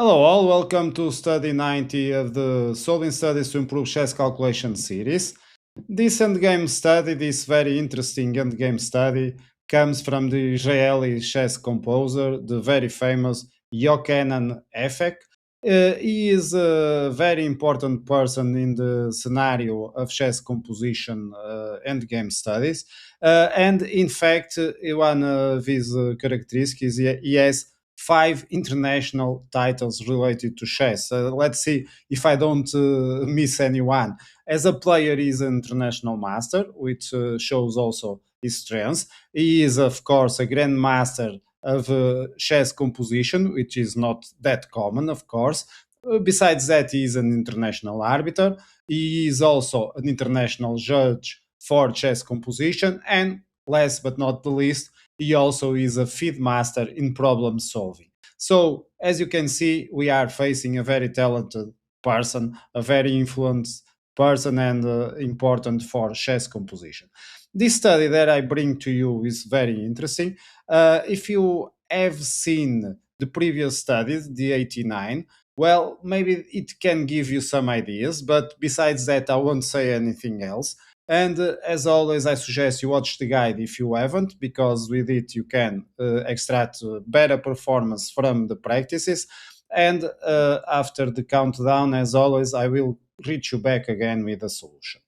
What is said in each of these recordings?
Hello all, welcome to study 90 of the Solving Studies to Improve Chess Calculation series. This endgame study, this very interesting endgame study, comes from the Israeli chess composer, the very famous Yochanan Afek. He is a very important person in the scenario of chess composition endgame studies. And in fact, one of his characteristics is he has five international titles related to chess. Let's see if I don't miss anyone. As a player, he's an international master, which shows also his strengths. He is, of course, a grandmaster of chess composition, which is not that common, of course. Besides that, he is an international arbiter. He is also an international judge for chess composition. And last but not the least, he also is a feed master in problem solving. So, as you can see, we are facing a very talented person, a very influenced person, and important for chess composition. This study that I bring to you is very interesting. If you have seen the previous studies, the 89, well, maybe it can give you some ideas, but besides that, I won't say anything else. And as always, I suggest you watch the guide if you haven't, because with it you can extract better performance from the practices. And after the countdown, as always, I will reach you back again with a solution.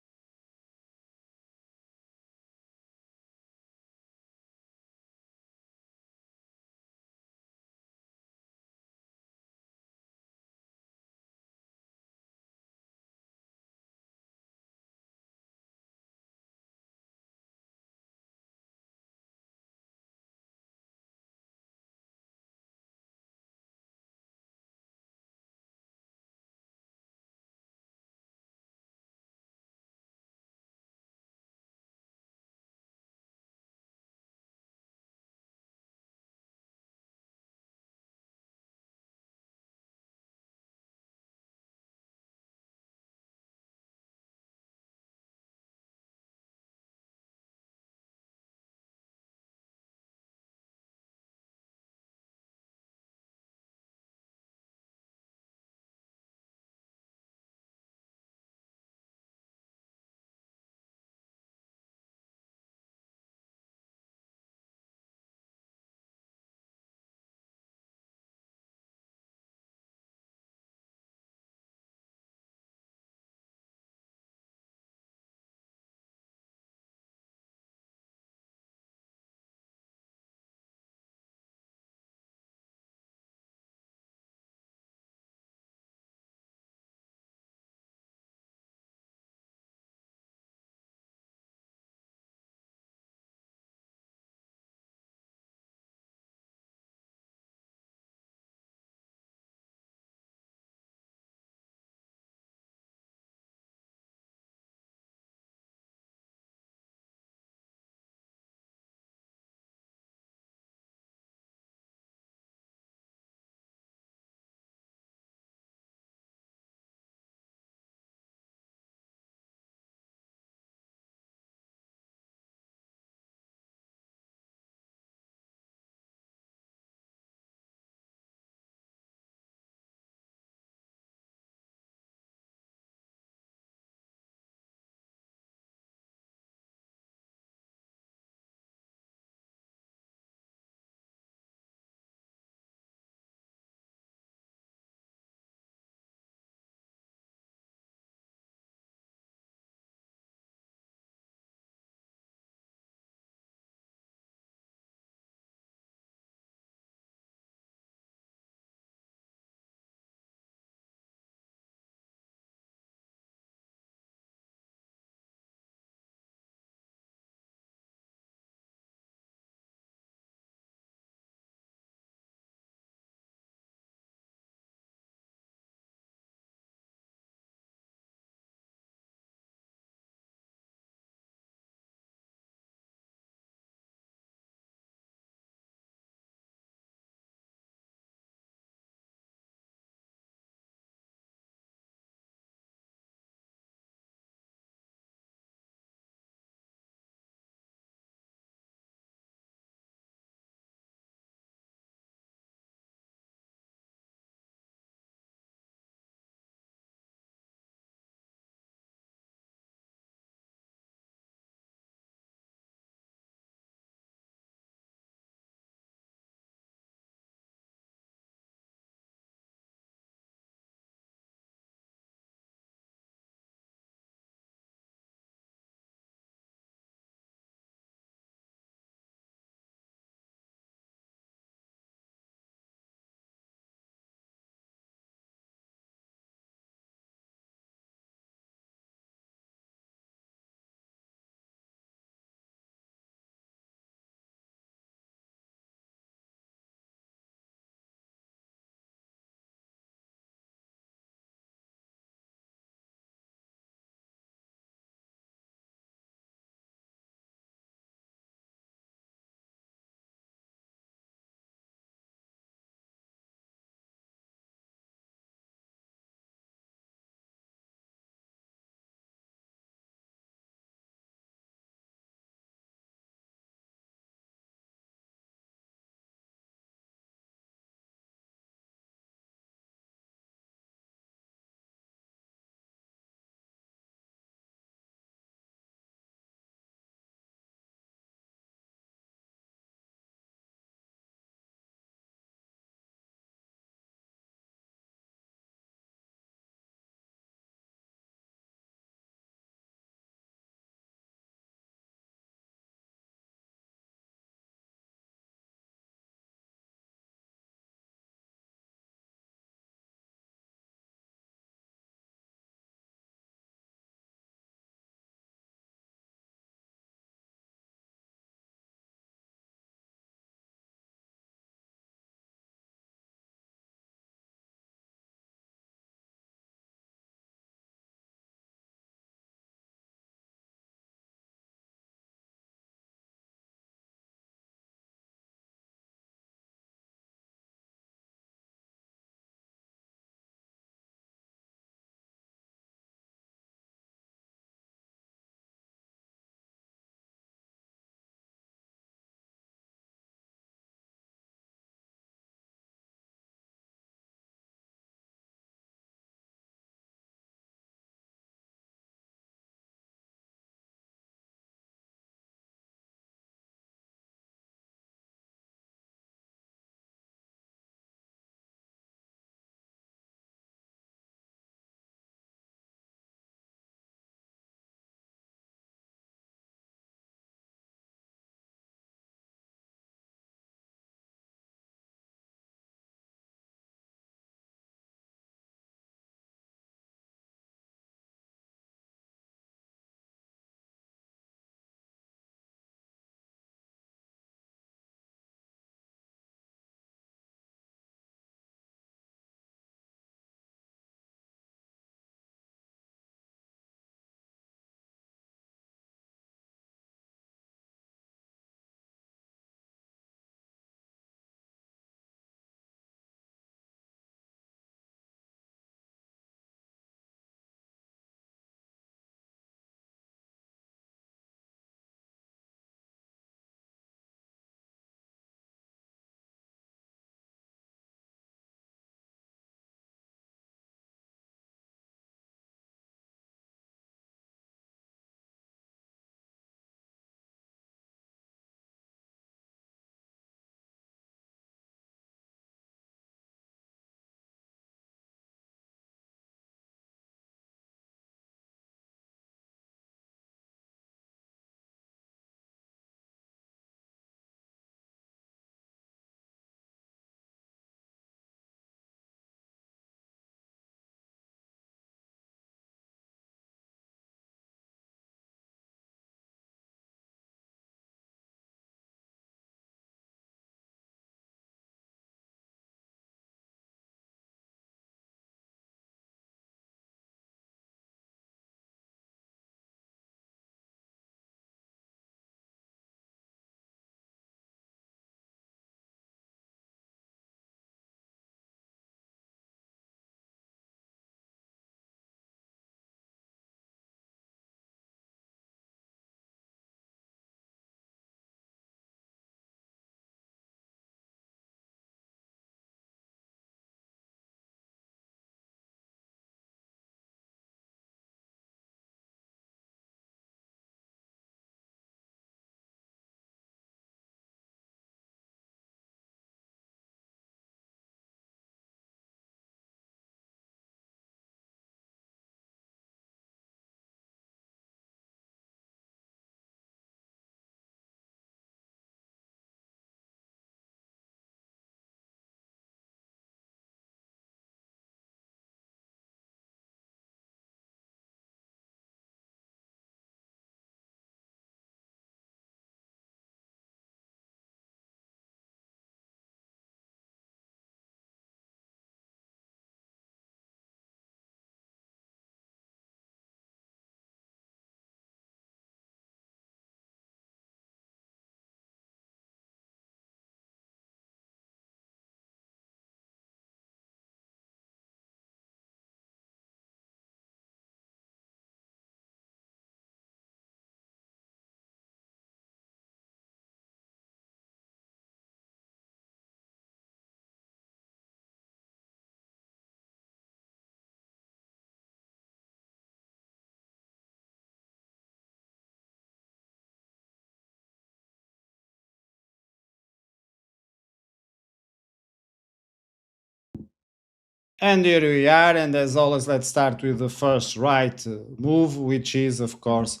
And here we are, and as always, let's start with the first right move, which is, of course,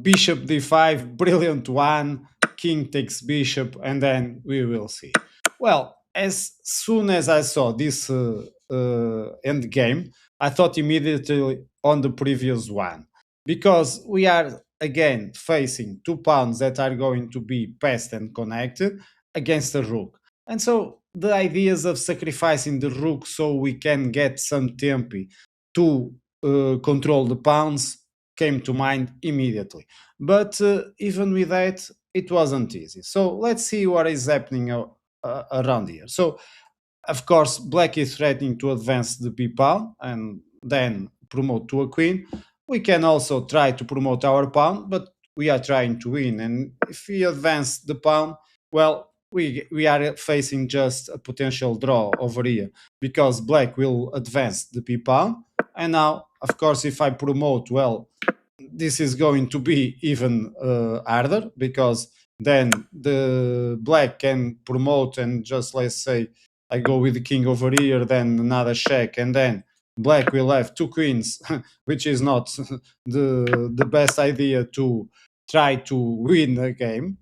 bishop d5, brilliant one, king takes bishop, and then we will see. Well, as soon as I saw this end game, I thought immediately on the previous one, because we are again facing two pawns that are going to be passed and connected against a rook. And so the ideas of sacrificing the rook so we can get some tempi to control the pawns came to mind immediately. But even with that, it wasn't easy. So let's see what is happening around here. So of course, black is threatening to advance the b pawn and then promote to a queen. We can also try to promote our pawn, but we are trying to win. And if we advance the pawn, well, we are facing just a potential draw over here because black will advance the b pawn. And now, of course, if I promote, well, this is going to be even harder because then the black can promote and just let's say I go with the king over here, then another check, and then black will have two queens, which is not the best idea to try to win a game.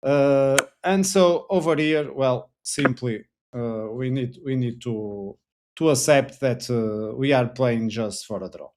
And so over here, well, simply we need to accept that we are playing just for a draw.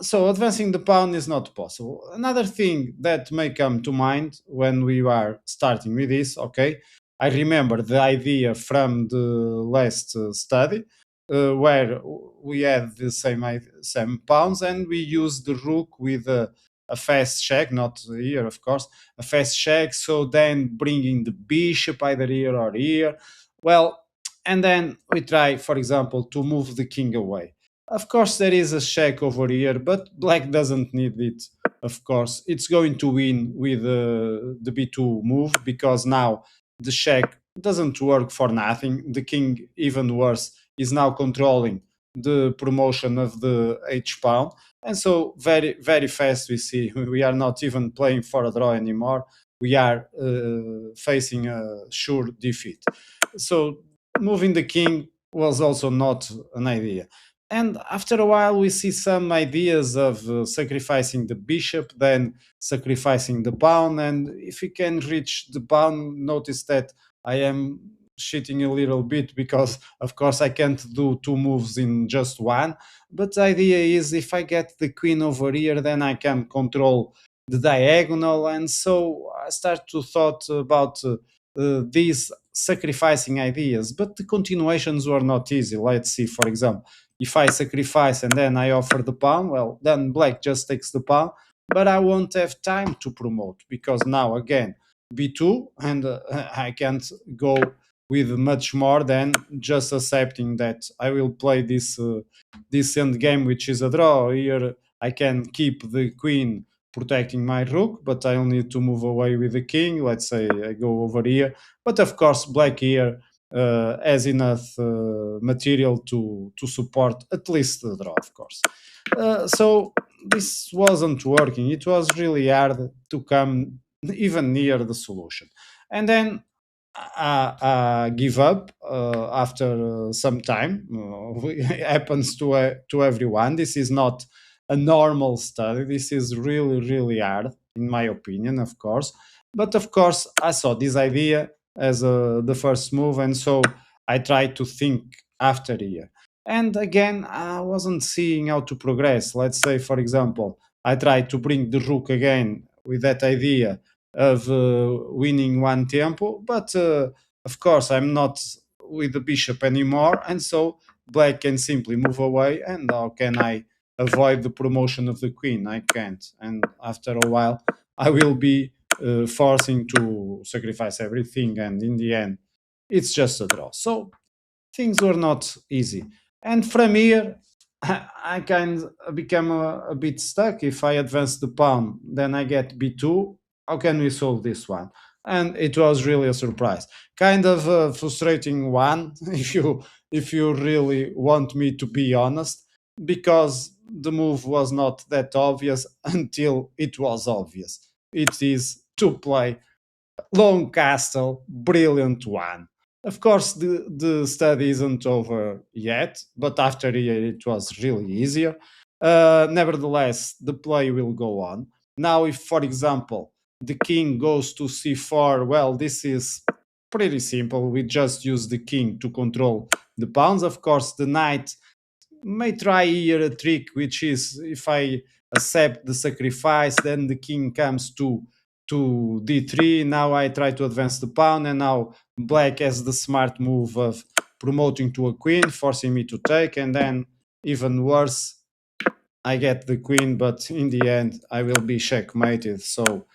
So advancing the pawn is not possible. Another thing that may come to mind when we are starting with this, okay, I remember the idea from the last study where we had the same pawns and we used the rook with a fast check, not here, of course, a fast check. So then bringing the bishop either here or here. Well, and then we try, for example, to move the king away. Of course, there is a check over here, but black doesn't need it. Of course, it's going to win with the b2 move because now the check doesn't work for nothing. The king, even worse, is now controlling the promotion of the h pawn. And so, very, very fast, we see we are not even playing for a draw anymore. We are facing a sure defeat. So, moving the king was also not an idea. And after a while, we see some ideas of sacrificing the bishop, then sacrificing the pawn. And if we can reach the pawn, notice that I am cheating a little bit because, of course, I can't do two moves in just one. But the idea is if I get the queen over here, then I can control the diagonal. And so I start to thought about these sacrificing ideas. But the continuations were not easy. Let's see, for example, if I sacrifice and then I offer the pawn, well, then black just takes the pawn, but I won't have time to promote because now again b2 and I can't go with much more than just accepting that I will play this end game, which is a draw. Here I can keep the queen protecting my rook, but I'll need to move away with the king. Let's say I go over here, but of course black here has enough material to support at least the draw, of course. So this wasn't working. It was really hard to come even near the solution. And then I give up after some time. It happens to everyone. This is not a normal study. This is really, really hard, in my opinion, of course. But of course, I saw this idea as the first move, and so I tried to think after here. And again, I wasn't seeing how to progress. Let's say, for example, I tried to bring the rook again with that idea of winning one tempo, but of course, I'm not with the bishop anymore, and so black can simply move away. And how can I avoid the promotion of the queen? I can't. And after a while, I will be forcing to sacrifice everything, and in the end, it's just a draw. So things were not easy. And from here, I kind of become a bit stuck. If I advance the pawn, then I get b2. How can we solve this one? And it was really a surprise. Kind of a frustrating one, if you really want me to be honest, because the move was not that obvious until it was obvious. It is to play long castle, brilliant one. Of course, the study isn't over yet, but after a year it was really easier. Nevertheless, the play will go on. Now, if, for example, the king goes to c4, well, this is pretty simple. We just use the king to control the pawns. Of course, the knight may try here a trick, which is if I accept the sacrifice, then the king comes to d3. Now I try to advance the pawn, and now black has the smart move of promoting to a queen, forcing me to take, and then even worse, I get the queen, but in the end I will be checkmated. So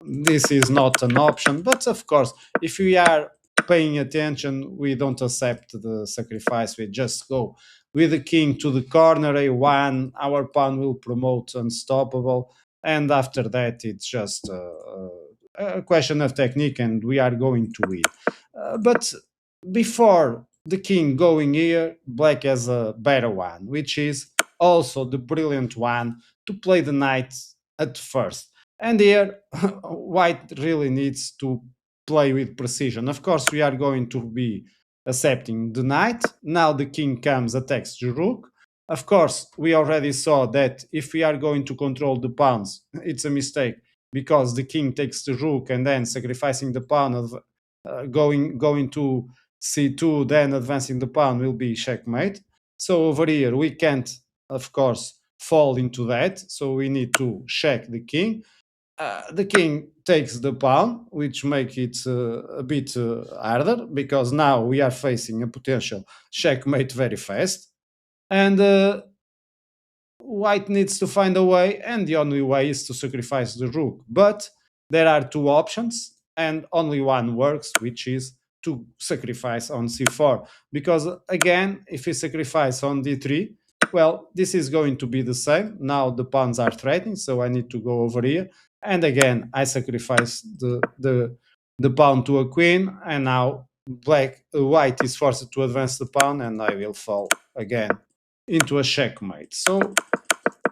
this is not an option. But of course, if we are paying attention, we don't accept the sacrifice. We just go with the king to the corner, a1. Our pawn will promote unstoppable. And after that, it's just a question of technique, and we are going to win. But before the king going here, black has a better one, which is also the brilliant one to play the knight at first. And here, white really needs to play with precision. Of course, we are going to be accepting the knight. Now the king comes, attacks the rook. Of course, we already saw that if we are going to control the pawns, it's a mistake because the king takes the rook and then sacrificing the pawn of going to c2, then advancing the pawn will be checkmate. So over here, we can't, of course, fall into that. So we need to check the king. The king takes the pawn, which makes it a bit harder because now we are facing a potential checkmate very fast. And white needs to find a way, and the only way is to sacrifice the rook. But there are two options, and only one works, which is to sacrifice on c4. Because again, if we sacrifice on d3, well, this is going to be the same. Now the pawns are threatening, so I need to go over here. And again, I sacrifice the pawn to a queen, and now white is forced to advance the pawn, and I will fall again into a checkmate. So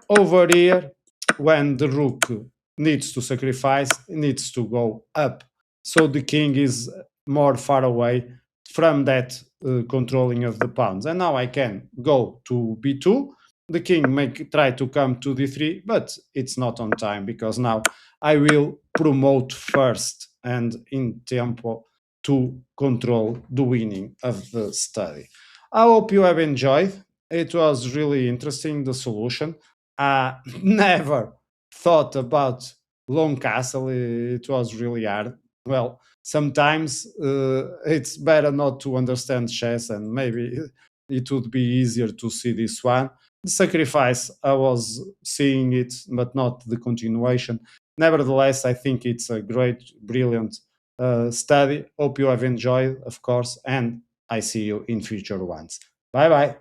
over here, when the rook needs to sacrifice, it needs to go up. So the king is more far away from that controlling of the pawns. And now I can go to b2. The king may try to come to d3, but it's not on time because now I will promote first and in tempo to control the winning of the study. I hope you have enjoyed. It was really interesting, the solution. Never thought about long castle. It was really hard. Well, sometimes it's better not to understand chess, and maybe it would be easier to see this one. The sacrifice, I was seeing it, but not the continuation. Nevertheless, I think it's a great, brilliant study. Hope you have enjoyed, of course, and I see you in future ones. Bye bye.